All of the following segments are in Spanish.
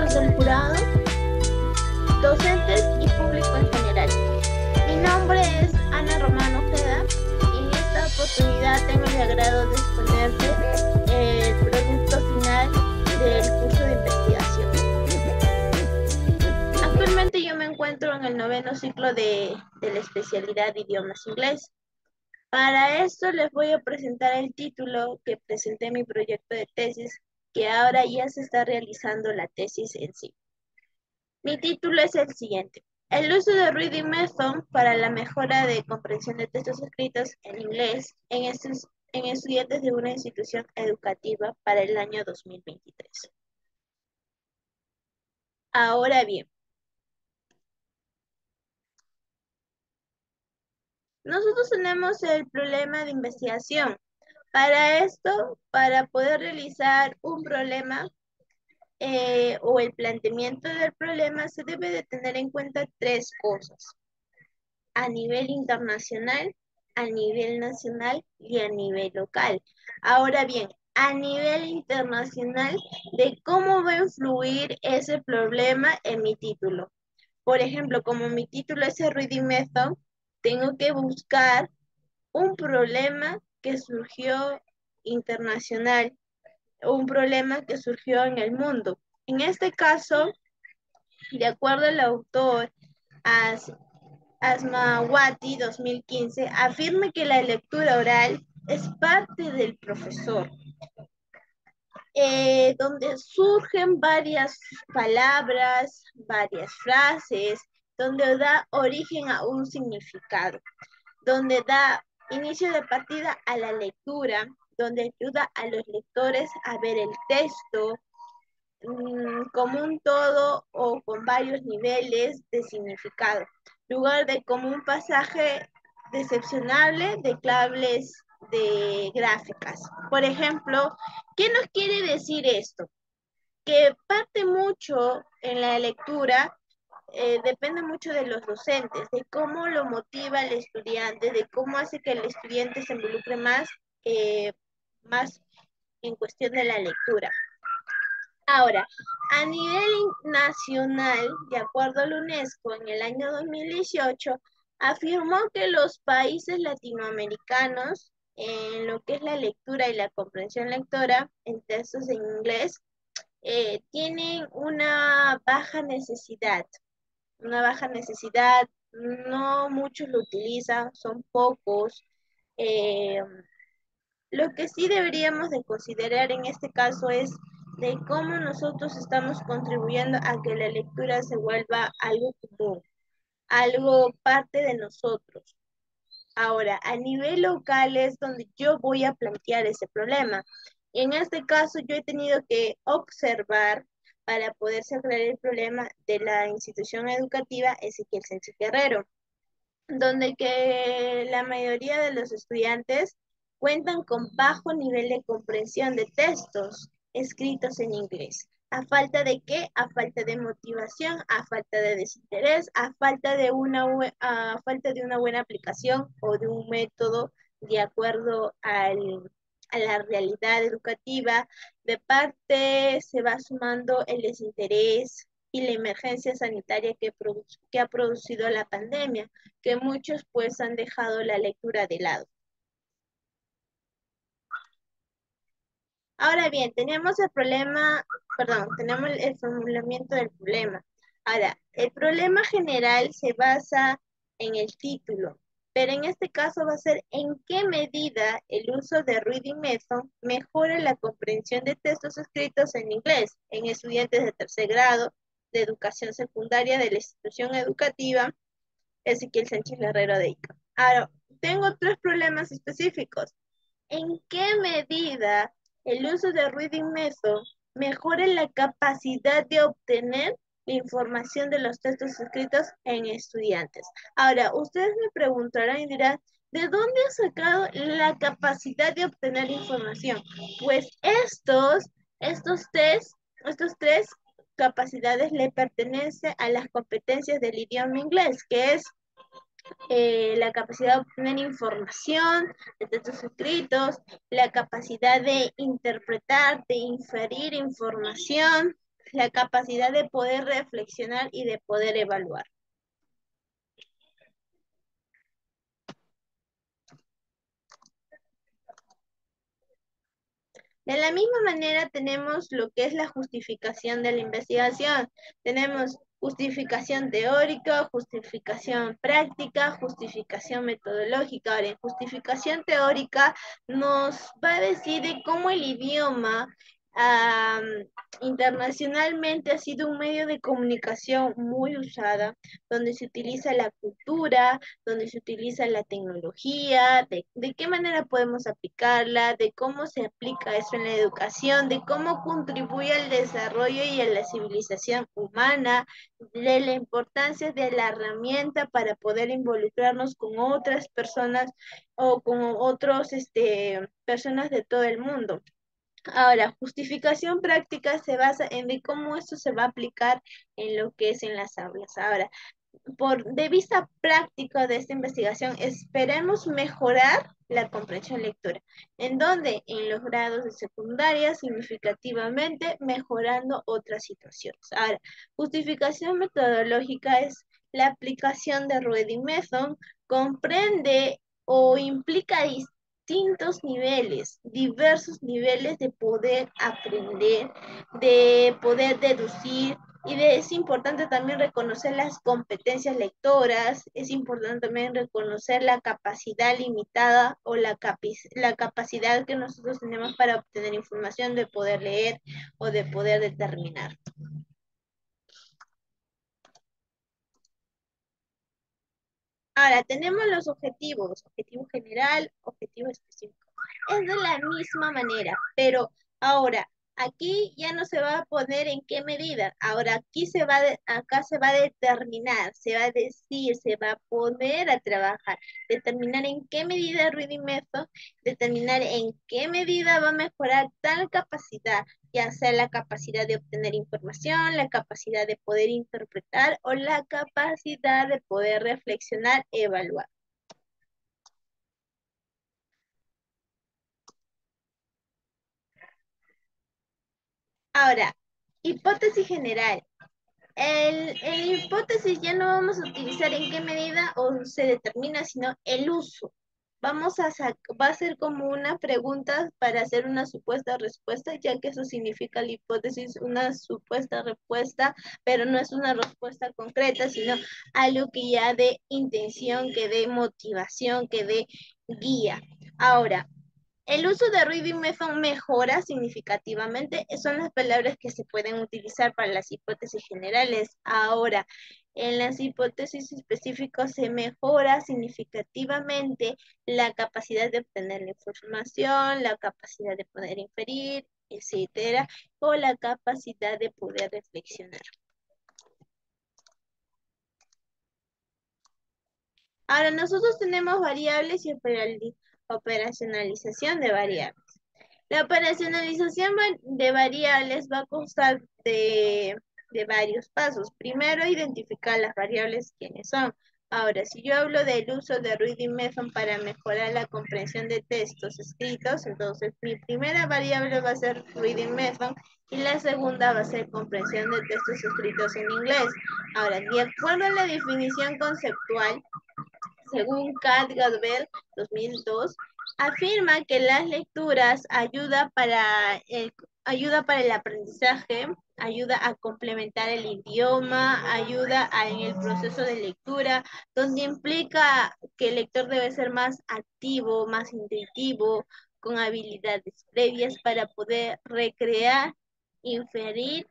miembros del jurado, docentes y público en general. Mi nombre es Ana Román Ojeda y en esta oportunidad tengo el agrado de exponerte el producto final del curso de investigación. Actualmente yo me encuentro en el 9º ciclo de la especialidad de idiomas inglés. Para esto les voy a presentar el título que presenté en mi proyecto de tesis, que ahora ya se está realizando la tesis en sí. Mi título es el siguiente: el uso de Reading Method para la mejora de comprensión de textos escritos en inglés en estudiantes de una institución educativa para el año 2023. Ahora bien, nosotros tenemos el problema de investigación. Para esto, para poder realizar un problema o el planteamiento del problema, se debe de tener en cuenta tres cosas: a nivel internacional, a nivel nacional y a nivel local. Ahora bien, a nivel internacional, de cómo va a influir ese problema en mi título. Por ejemplo, como mi título es el Reading Method, tengo que buscar un problema que surgió internacional, un problema que surgió en el mundo. En este caso, de acuerdo al autor Asmawati 2015, afirma que la lectura oral es parte del profesor, donde surgen varias palabras, varias frases, donde da origen a un significado, donde da inicio de partida a la lectura, donde ayuda a los lectores a ver el texto como un todo o con varios niveles de significado, lugar de como un pasaje decepcionable de claves de gráficas. Por ejemplo, ¿qué nos quiere decir esto? Que parte mucho en la lectura, depende mucho de los docentes, de cómo lo motiva el estudiante, de cómo hace que el estudiante se involucre más en cuestión de la lectura. Ahora, a nivel nacional, de acuerdo a la UNESCO, en el año 2018, afirmó que los países latinoamericanos, en lo que es la lectura y la comprensión lectora en textos en inglés, tienen una baja necesidad, no muchos lo utilizan, son pocos. Eh, lo que sí deberíamos de considerar en este caso es de cómo nosotros estamos contribuyendo a que la lectura se vuelva algo común, algo parte de nosotros. Ahora, a nivel local es donde yo voy a plantear ese problema. En este caso, yo he tenido que observar para poder sacar el problema de la institución educativa Ezequiel Sánchez Guerrero, donde que la mayoría de los estudiantes cuentan con bajo nivel de comprensión de textos escritos en inglés. ¿A falta de qué? A falta de motivación, a falta de desinterés, a falta de una buena aplicación o de un método de acuerdo a la realidad educativa. De parte se va sumando el desinterés y la emergencia sanitaria que ha producido la pandemia, que muchos pues han dejado la lectura de lado. Ahora bien, tenemos tenemos el formulamiento del problema. Ahora, el problema general se basa en el título, pero en este caso va a ser en qué medida el uso de Reading Method mejora la comprensión de textos escritos en inglés en estudiantes de tercer grado de educación secundaria de la institución educativa Ezequiel Sánchez Guerrero de Ica. Ahora, tengo tres problemas específicos. ¿En qué medida el uso de Reading Method mejora la capacidad de obtener la información de los textos escritos en estudiantes? Ahora, ustedes me preguntarán y dirán, ¿de dónde ha sacado la capacidad de obtener información? Pues estos tres capacidades le pertenecen a las competencias del idioma inglés, que es la capacidad de obtener información de textos escritos, la capacidad de interpretar, de inferir información, la capacidad de poder reflexionar y de poder evaluar. De la misma manera tenemos lo que es la justificación de la investigación. Tenemos justificación teórica, justificación práctica, justificación metodológica. Ahora, en justificación teórica nos va a decir de cómo el idioma am, internacionalmente ha sido un medio de comunicación muy usada, donde se utiliza la cultura, donde se utiliza la tecnología, de qué manera podemos aplicarla, de cómo se aplica eso en la educación, de cómo contribuye al desarrollo y a la civilización humana, de la importancia de la herramienta para poder involucrarnos con otras personas o con otros personas de todo el mundo. Ahora, justificación práctica se basa en de cómo esto se va a aplicar en lo que es en las aulas. Ahora, de vista práctica de esta investigación, esperemos mejorar la comprensión lectora. ¿En dónde? En los grados de secundaria, significativamente mejorando otras situaciones. Ahora, justificación metodológica es la aplicación de Reading Method, comprende o implica distintos niveles, diversos niveles de poder aprender, de poder deducir, es importante también reconocer las competencias lectoras, es importante también reconocer la capacidad limitada o la capacidad que nosotros tenemos para obtener información, de poder leer o de poder determinar. Ahora, tenemos los objetivos, objetivo general, objetivo específico. Es de la misma manera, pero ahora, aquí ya no se va a poner en qué medida. Ahora, acá se va a determinar, se va a decir, se va a poner a trabajar, determinar en qué medida Reading Method, determinar en qué medida va a mejorar tal capacidad, ya sea la capacidad de obtener información, la capacidad de poder interpretar o la capacidad de poder reflexionar, evaluar. Ahora, hipótesis general. El hipótesis ya no vamos a utilizar en qué medida o se determina, sino el uso. Va a ser como una pregunta para hacer una supuesta respuesta, ya que eso significa la hipótesis, una supuesta respuesta, pero no es una respuesta concreta, sino algo que ya dé intención, que dé motivación, que dé guía. Ahora, el uso de Reading Method mejora significativamente. Son las palabras que se pueden utilizar para las hipótesis generales. Ahora, en las hipótesis específicas se mejora significativamente la capacidad de obtener la información, la capacidad de poder inferir, etcétera, o la capacidad de poder reflexionar. Ahora, nosotros tenemos variables y operacionalización de variables. La operacionalización de variables va a constar de varios pasos. Primero, identificar las variables, quiénes son. Ahora, si yo hablo del uso de Reading Method para mejorar la comprensión de textos escritos, entonces mi primera variable va a ser Reading Method y la segunda va a ser comprensión de textos escritos en inglés. Ahora, de acuerdo a la definición conceptual, según Cadwell 2002, afirma que las lecturas ayuda para el aprendizaje, ayuda a complementar el idioma, en el proceso de lectura, donde implica que el lector debe ser más activo, más intuitivo, con habilidades previas para poder recrear, inferir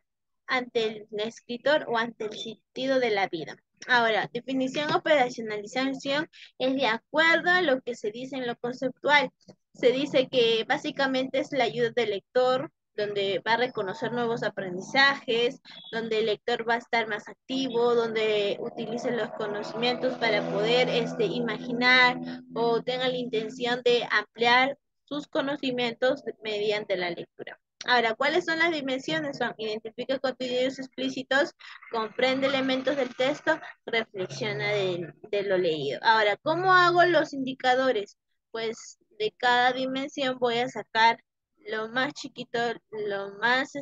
ante el escritor o ante el sentido de la vida. Ahora, definición operacionalización es de acuerdo a lo que se dice en lo conceptual. Se dice que básicamente es la ayuda del lector, donde va a reconocer nuevos aprendizajes, donde el lector va a estar más activo, donde utilice los conocimientos para poder imaginar o tenga la intención de ampliar sus conocimientos mediante la lectura. Ahora, ¿cuáles son las dimensiones? Son identifica contenidos explícitos, comprende elementos del texto, reflexiona de lo leído. Ahora, ¿cómo hago los indicadores? Pues de cada dimensión voy a sacar lo más chiquito, lo más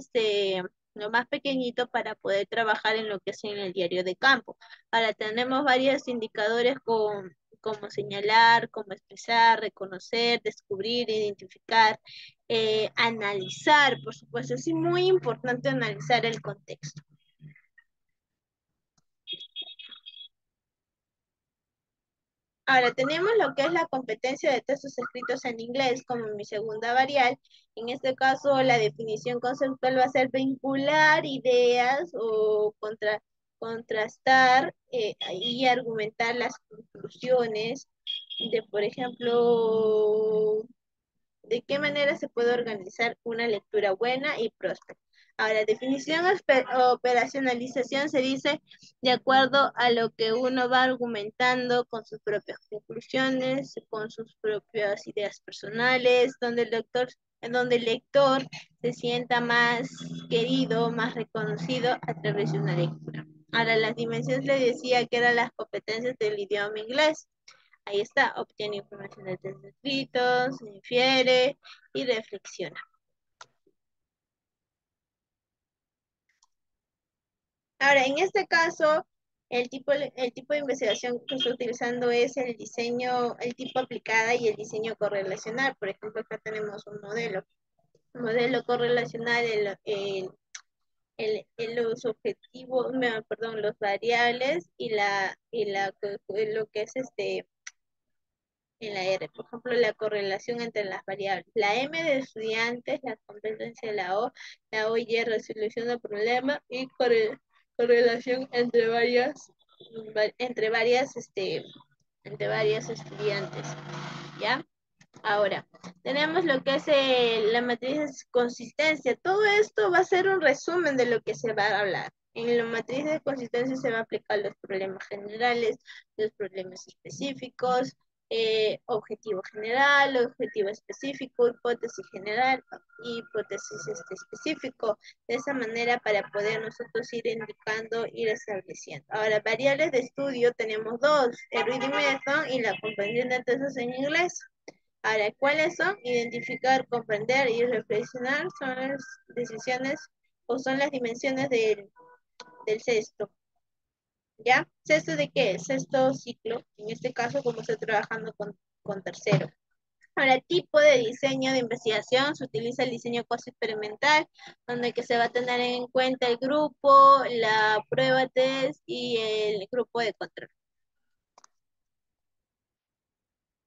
lo más pequeñito para poder trabajar en lo que es en el diario de campo. Ahora tenemos varios indicadores con cómo señalar, cómo expresar, reconocer, descubrir, identificar, analizar, por supuesto. Es muy importante analizar el contexto. Ahora tenemos lo que es la competencia de textos escritos en inglés como mi segunda variable. En este caso, la definición conceptual va a ser vincular ideas o contrastar y argumentar las conclusiones de, por ejemplo, ¿de qué manera se puede organizar una lectura buena y próspera? Ahora, definición operacionalización se dice de acuerdo a lo que uno va argumentando con sus propias conclusiones, con sus propias ideas personales, en donde el lector se sienta más querido, más reconocido a través de una lectura. Ahora, las dimensiones le decía que eran las competencias del idioma inglés. Ahí está, obtiene información de textos escritos, infiere y reflexiona. Ahora, en este caso, el tipo de investigación que estoy utilizando es el diseño, el tipo aplicada y el diseño correlacional. Por ejemplo, acá tenemos un modelo correlacional, los objetivos, perdón, los variables lo que es en la R, por ejemplo, la correlación entre las variables. La M de estudiantes, la competencia de la O y Y, resolución del problema y correlación entre varias, entre varios estudiantes, ¿ya? Ahora, tenemos lo que es la matriz de consistencia. Todo esto va a ser un resumen de lo que se va a hablar. En la matriz de consistencia se va a aplicar los problemas generales, los problemas específicos, objetivo general, objetivo específico, hipótesis general y hipótesis específico. De esa manera para poder nosotros ir indicando, ir estableciendo. Ahora, variables de estudio tenemos dos, el reading method y la comprensión de textos en inglés. Ahora, ¿cuáles son? Identificar, comprender y reflexionar son las decisiones o son las dimensiones del sexto. ¿Ya? ¿Sexto de qué? Sexto ciclo, en este caso como estoy trabajando con tercero. Ahora, tipo de diseño de investigación, se utiliza el diseño cuasi-experimental, donde que se va a tener en cuenta el grupo, la prueba test y el grupo de control.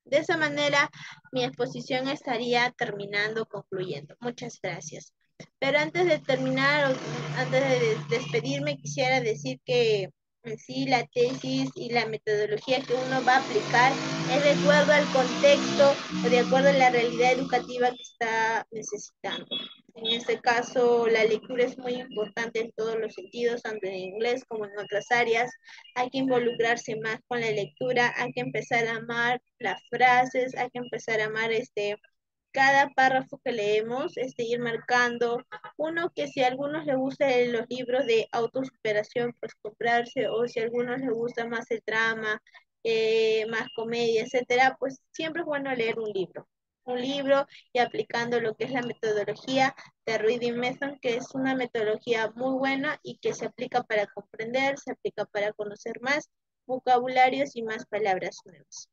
De esa manera, mi exposición estaría terminando, concluyendo. Muchas gracias. Pero antes de terminar, antes de despedirme, quisiera decir que en sí la tesis y la metodología que uno va a aplicar es de acuerdo al contexto o de acuerdo a la realidad educativa que está necesitando. En este caso, la lectura es muy importante en todos los sentidos, tanto en inglés como en otras áreas. Hay que involucrarse más con la lectura, hay que empezar a amar las frases, hay que empezar a amar cada párrafo que leemos, ir marcando. Uno que si a algunos les gustan los libros de autosuperación, pues comprarse, o si a algunos les gusta más el drama, más comedia, etcétera, pues siempre es bueno leer un libro y aplicando lo que es la metodología de Reading Method, que es una metodología muy buena y que se aplica para comprender, se aplica para conocer más vocabularios y más palabras nuevas.